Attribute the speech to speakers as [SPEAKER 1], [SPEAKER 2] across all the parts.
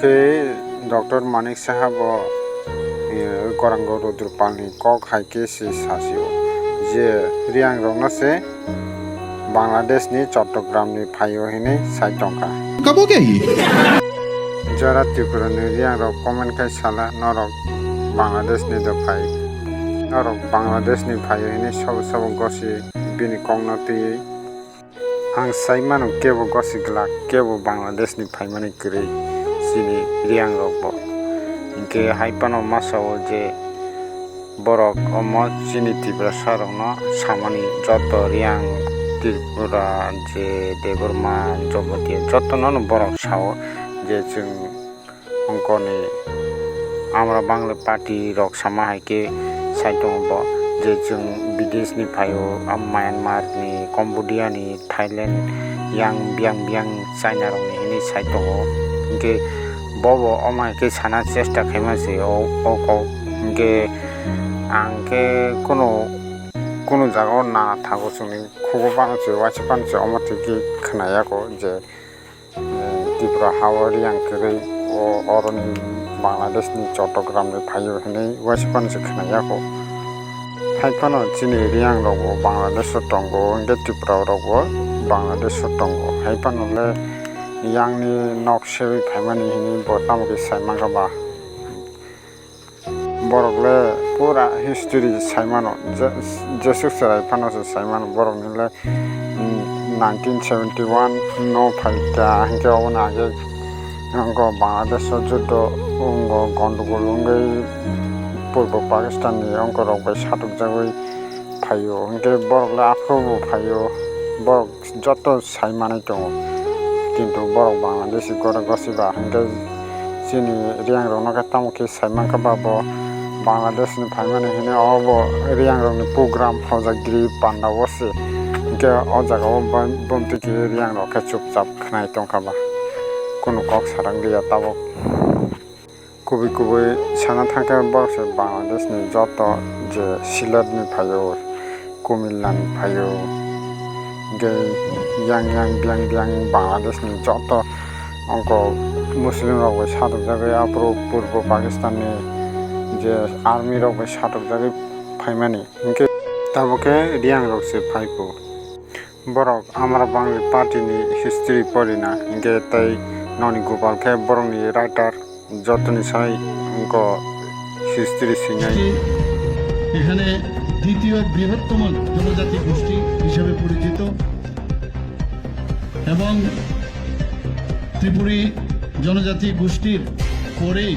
[SPEAKER 1] ke Dr. Manik Sahab Korango Rudrupalni kok haike si sasio je riang rongna se Bangladesh ni Chattogram ni phayo hini saitongka
[SPEAKER 2] kabo ke
[SPEAKER 1] jara Tripura ni riang rok comment kai sala norok Bangladesh ni do phai norok Bangladesh ni phayo hini sab gosi bini kongna ti ang saimano kebo gosi glak kebo Bangladesh ni phaimani kri sini riang rok bo inke haipano masao je borok omo chini Tripura sarongno samani joto riang Tripura je Deborma Jomoti joto nono borok sao je jung ongkoni amra Bangla party rok sama haike saitong bo je jung bidesh ni phayo Myanmar ni Cambodia ni Thailand yang biang China rok ni ini saitong inke bobo omai ke sana chesta khaimase o inke angke কোনো জায়গাও না থাকো শুনি খুব বানাচ্ছে ওয়াচে বানাচ্ছে আমার থেকে খানায়াকো যে ত্রিপুরা হাওয়ারি আঙ্কেরে ও অরণি বাংলাদেশনি চট্টগ্রামে ফাইও হেনে ওয়াচে বানাচ্ছে খানায়াকো হাইফানো চিনি Reang রগো Bangladesh টঙ্গো ইংকে Tripura রগো Bangladesh টঙ্গো হাইফানোলে ইয়াংনি নকশেবি ফাইমানি হিনি বতামকে সাইমাগাবা borokle pura history saimano Jesus sarai phanos saimano borok nile 1971 no phaita hingke obona age angko Bangladesh juddo ongo gondogol ongai purbo Pakistan ni angko rok bai satuk jagoi phayo hingke borokle afrobo phayo borok joto saimanai tongo kintu borok Bangladesh gora gosiba hingke chini riang rokno ka tamoke saimanka babo Bangladesh ni phaimani hine obo riang rok ni program hojagri panda wose ke o jaga o bomti ki riang rok ke chupchap khnai tongkaba kono kok sarang dia tabo kubi sana thangka borse Bangladesh ni joto je Silat ni phayo Kumilla ni phayo ge yang biang Bangladesh ni joto onko Muslim rok bai satuk jagai apro purbo Pakistan ni je army rok bai satuk jagai phaimani inke taboke riang rok se phaipo borok amra Bangla party ni history porina inke tai noni Gopal ke borok ni writer jotoni sai onko history sinai
[SPEAKER 2] এখানে দ্বিতীয় বৃহত্তম জনজাতি গোষ্ঠী হিসেবে পরিচিত এবং ত্রিপুরী জনজাতি গোষ্ঠীর পরেই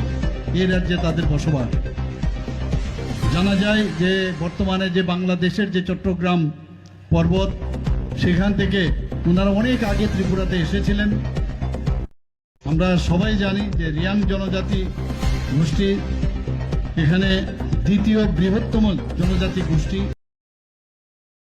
[SPEAKER 2] এই রাজ্যে তাদের বসবাস জানা যায় যে বর্তমানে যে বাংলাদেশের যে চট্টগ্রাম পর্বত সেখান থেকে ওনারা অনেক আগে ত্রিপুরাতে এসেছিলেন আমরা সবাই জানি যে রিয়াং জনজাতি গোষ্ঠী এখানে দ্বিতীয় বৃহত্তম জনজাতি গোষ্ঠী